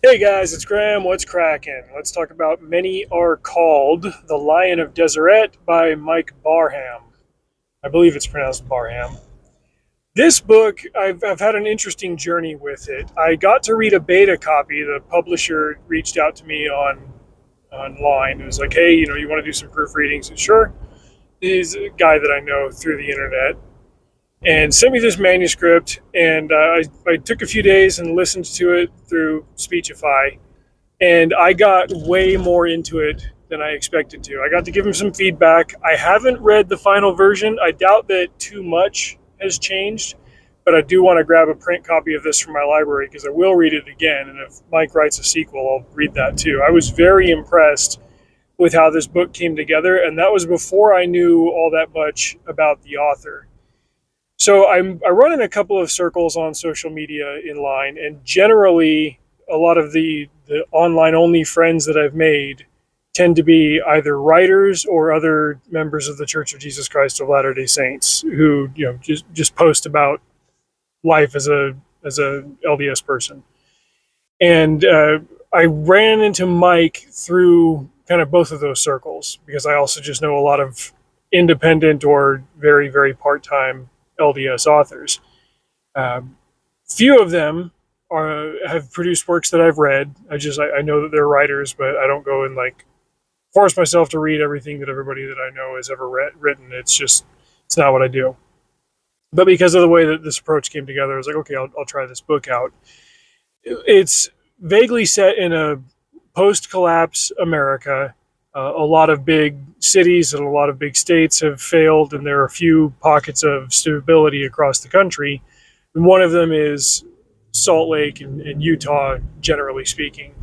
Hey guys, it's Graham. What's cracking? Let's talk about Many Are Called, The Lion of Deseret by Mike Barham. I believe it's pronounced Barham. This book, I've had an interesting journey with it. I got to read a beta copy. The publisher reached out to me online. It was like, hey, you want to do some proofreadings? And sure. He's a guy that I know through the internet and sent me this manuscript. And I took a few days and listened to it through Speechify, and I got way more into it than I expected to. I got to give him some feedback. I haven't read the final version. I doubt that too much has changed, but I do want to grab a print copy of this from my library because I will read it again. And if Mike writes a sequel, I'll read that too. I was very impressed with how this book came together, and that was before I knew all that much about the author. So I run in a couple of circles on social media in line, and generally, a lot of the online only friends that I've made tend to be either writers or other members of the Church of Jesus Christ of Latter-day Saints who just post about life as a LDS person. And I ran into Mike through kind of both of those circles because I also just know a lot of independent or very, very part-time LDS authors. Few of them have produced works that I've read. I know that they're writers, but I don't go and like force myself to read everything that everybody that I know has ever written. It's not what I do. But because of the way that this approach came together, I was like, okay, I'll try this book out. It's vaguely set in a post-collapse America. A lot of big cities and a lot of big states have failed, and there are a few pockets of stability across the country. And one of them is Salt Lake and Utah, generally speaking.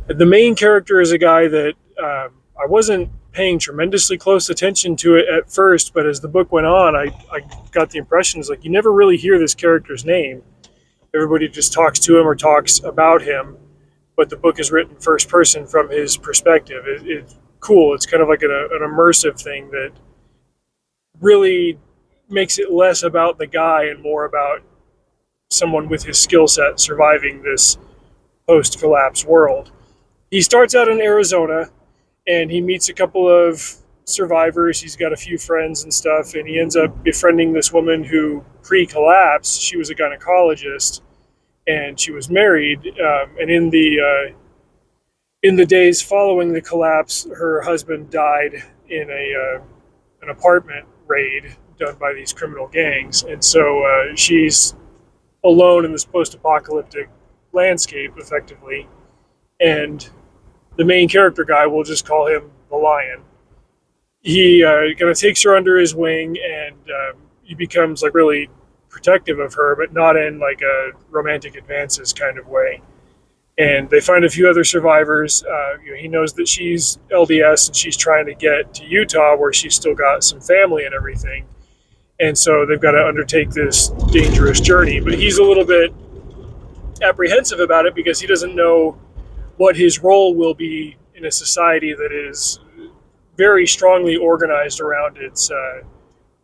The main character is a guy that I wasn't paying tremendously close attention to it at first, but as the book went on, I got the impression it's like you never really hear this character's name. Everybody just talks to him or talks about him, but the book is written first person from his perspective. It's cool. It's kind of like an immersive thing that really makes it less about the guy and more about someone with his skill set surviving this post-collapse world. He starts out in Arizona, and he meets a couple of survivors. He's got a few friends and stuff, and he ends up befriending this woman who pre-collapse, she was a gynecologist, and she was married. And in the days following the collapse, her husband died in an apartment raid done by these criminal gangs, and so she's alone in this post-apocalyptic landscape, effectively. And the main character guy, we'll just call him the Lion. He kind of takes her under his wing, and he becomes like really protective of her, but not in like a romantic advances kind of way. And they find a few other survivors. He knows that she's LDS and she's trying to get to Utah, where she's still got some family and everything. And so they've got to undertake this dangerous journey. But he's a little bit apprehensive about it because he doesn't know what his role will be in a society that is very strongly organized around its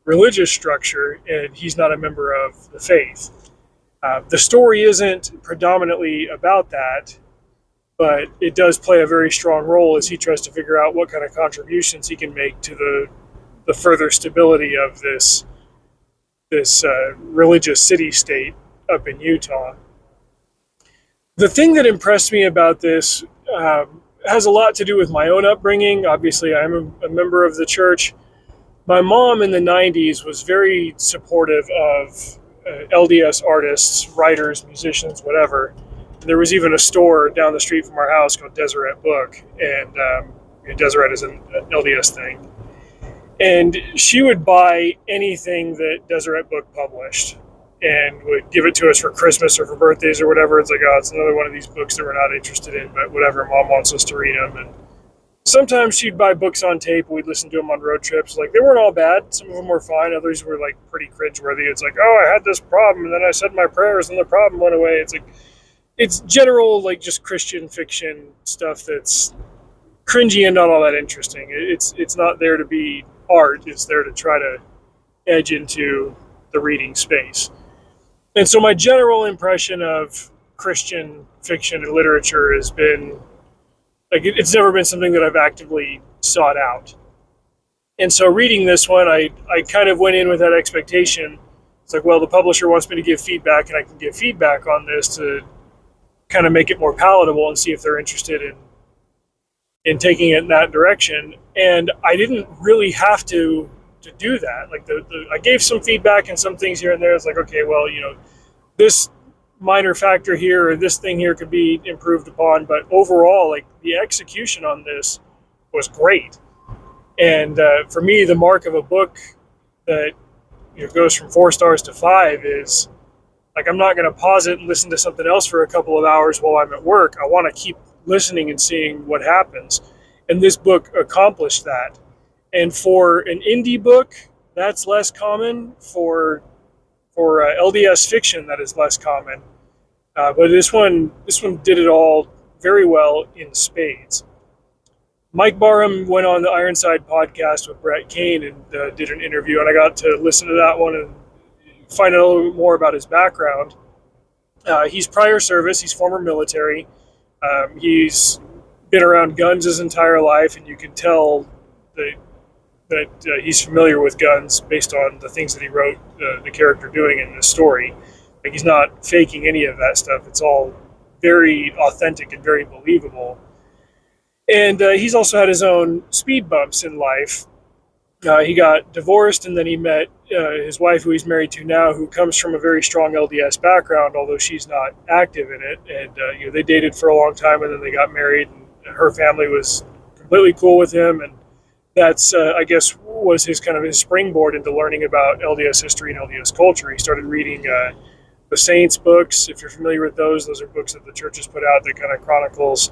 religious structure, and he's not a member of the faith. The story isn't predominantly about that, but it does play a very strong role as he tries to figure out what kind of contributions he can make to the further stability of this religious city-state up in Utah. The thing that impressed me about this has a lot to do with my own upbringing. Obviously, I'm a member of the church. My mom in the 90s was very supportive of LDS artists, writers, musicians, whatever. And there was even a store down the street from our house called Deseret Book, and Deseret is an LDS thing. And she would buy anything that Deseret Book published and would give it to us for Christmas or for birthdays or whatever. It's like, oh, it's another one of these books that we're not interested in, but whatever, Mom wants us to read them. And sometimes she'd buy books on tape, and we'd listen to them on road trips. Like, they weren't all bad. Some of them were fine. Others were, like, pretty cringeworthy. It's like, oh, I had this problem, and then I said my prayers, and the problem went away. It's like, it's general, like, just Christian fiction stuff that's cringy and not all that interesting. It's not there to be art. It's there to try to edge into the reading space. And so my general impression of Christian fiction and literature has been like it's never been something that I've actively sought out. And so reading this one, I kind of went in with that expectation. It's like, well, the publisher wants me to give feedback, and I can give feedback on this to kind of make it more palatable and see if they're interested in taking it in that direction. And I didn't really have to do that. Like I gave some feedback and some things here and there. It's like, okay, well, this minor factor here or this thing here could be improved upon, but overall, like the execution on this was great. And for me, the mark of a book that goes from 4 stars to 5 is like I'm not going to pause it and listen to something else for a couple of hours while I'm at work. I want to keep listening and seeing what happens. And this book accomplished that. And for an indie book, that's less common. For LDS fiction, that is less common. But this one did it all very well in spades. Mike Barham went on the Ironside podcast with Brett Kane and did an interview, and I got to listen to that one and find out a little bit more about his background. He's prior service, he's former military. He's been around guns his entire life, and you can tell that he's familiar with guns based on the things that he wrote the character doing in this story. Like he's not faking any of that stuff. It's all very authentic and very believable. And he's also had his own speed bumps in life. He got divorced, and then he met his wife, who he's married to now, who comes from a very strong LDS background, although she's not active in it. And they dated for a long time, and then they got married, and her family was completely cool with him. And that's, I guess, was his springboard into learning about LDS history and LDS culture. He started reading the Saints books. If you're familiar with those are books that the church has put out that kind of chronicles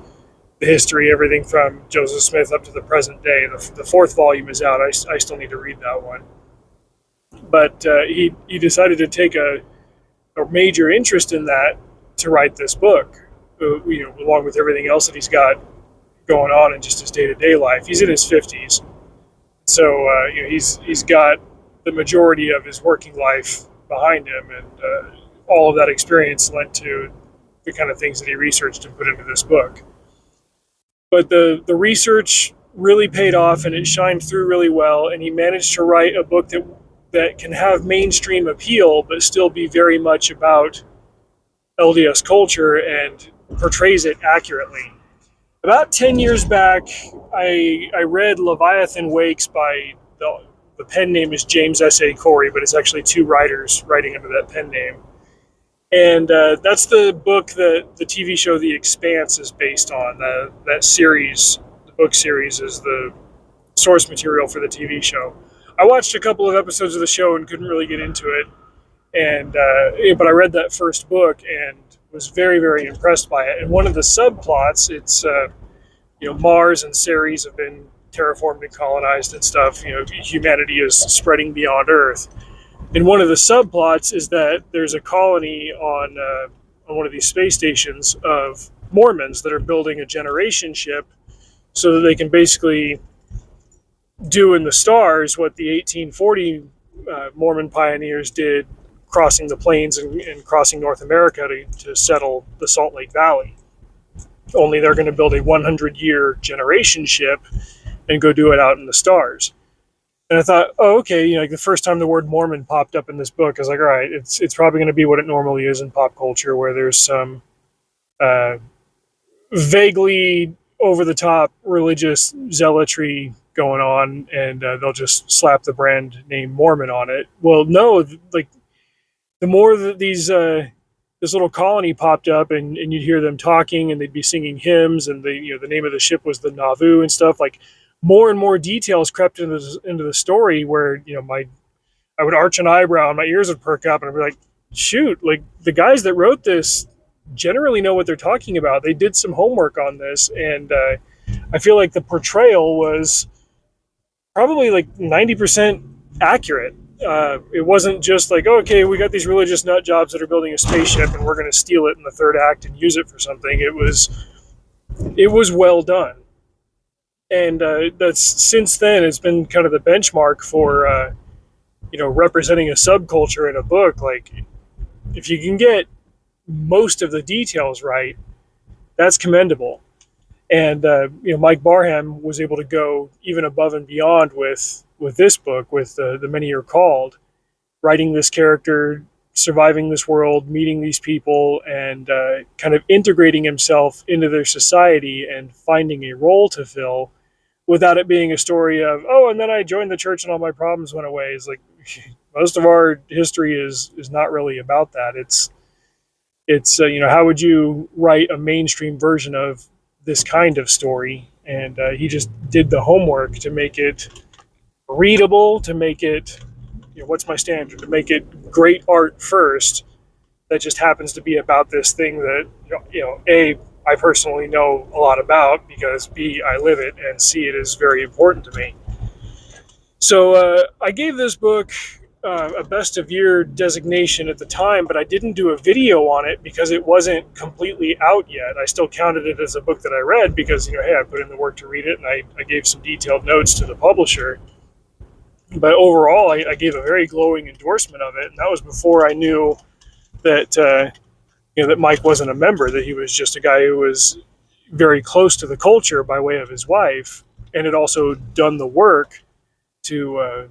the history, everything from Joseph Smith up to the present day. The 4th volume is out. I still need to read that one. But he decided to take a major interest in that to write this book, along with everything else that he's got going on in just his day-to-day life. He's in his 50s. So he's got the majority of his working life behind him, and all of that experience led to the kind of things that he researched and put into this book. But the research really paid off, and it shined through really well, and he managed to write a book that can have mainstream appeal but still be very much about LDS culture and portrays it accurately. About 10 years back, I read Leviathan Wakes by, the pen name is James S.A. Corey, but it's actually 2 writers writing under that pen name. And that's the book that the TV show The Expanse is based on. That series, the book series, is the source material for the TV show. I watched a couple of episodes of the show and couldn't really get into it. But I read that first book and was very, very impressed by it. And one of the subplots, it's Mars and Ceres have been terraformed and colonized and stuff. Humanity is spreading beyond Earth. And one of the subplots is that there's a colony on one of these space stations of Mormons that are building a generation ship so that they can basically do in the stars what the 1840 Mormon pioneers did, crossing the plains and crossing North America to settle the Salt Lake Valley. Only they're going to build a 100-year generation ship and go do it out in the stars. And I thought, oh, okay, like the first time the word Mormon popped up in this book, I was like, all right, it's probably going to be what it normally is in pop culture, where there's some vaguely over-the-top religious zealotry going on, and they'll just slap the brand name Mormon on it. Well, no, like the more that this little colony popped up, and you'd hear them talking, and they'd be singing hymns, and the name of the ship was the Nauvoo and stuff, like more and more details crept into the story where, I would arch an eyebrow and my ears would perk up and I'd be like, shoot, like the guys that wrote this generally know what they're talking about. They did some homework on this, and I feel like the portrayal was probably like 90% accurate. It wasn't just like, okay, we got these religious nut jobs that are building a spaceship and we're going to steal it in the 3rd act and use it for something. It was well done. And that's since then it's been kind of the benchmark for representing a subculture in a book. Like if you can get most of the details right, that's commendable. And Mike Barham was able to go even above and beyond with this book, with the Many Are Called, writing this character, surviving this world, meeting these people, and kind of integrating himself into their society and finding a role to fill without it being a story of, oh, and then I joined the church and all my problems went away. It's like most of our history is not really about that. It's how would you write a mainstream version of this kind of story? And he just did the homework to make it readable, to make it, what's my standard? To make it great art first. That just happens to be about this thing that A, I personally know a lot about, because B, I live it, and C, it is very important to me. So I gave this book a best of year designation at the time, but I didn't do a video on it because it wasn't completely out yet. I still counted it as a book that I read because, hey, I put in the work to read it, and I gave some detailed notes to the publisher. But overall, I gave a very glowing endorsement of it, and that was before I knew that that Mike wasn't a member, that he was just a guy who was very close to the culture by way of his wife, and had also done the work to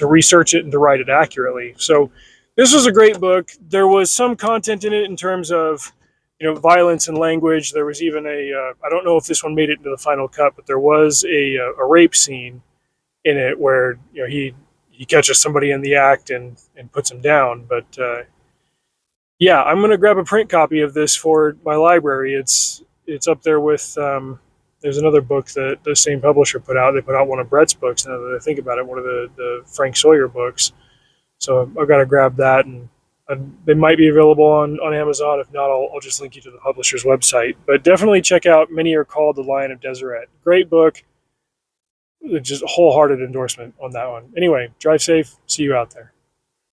research it and to write it accurately. So this was a great book. There was some content in it in terms of violence and language. There was even I don't know if this one made it into the final cut, but there was a rape scene in it where he catches somebody in the act and puts him down. But yeah, I'm going to grab a print copy of this for my library. It's up there with there's another book that the same publisher put out. They put out one of Brett's books, now that I think about it, one of the Frank Sawyer books. So I've got to grab that, and they might be available on Amazon. If not, I'll just link you to the publisher's website. But definitely check out Many Are Called, The Lion of Deseret. Great book. Just a wholehearted endorsement on that one. Anyway, drive safe. See you out there.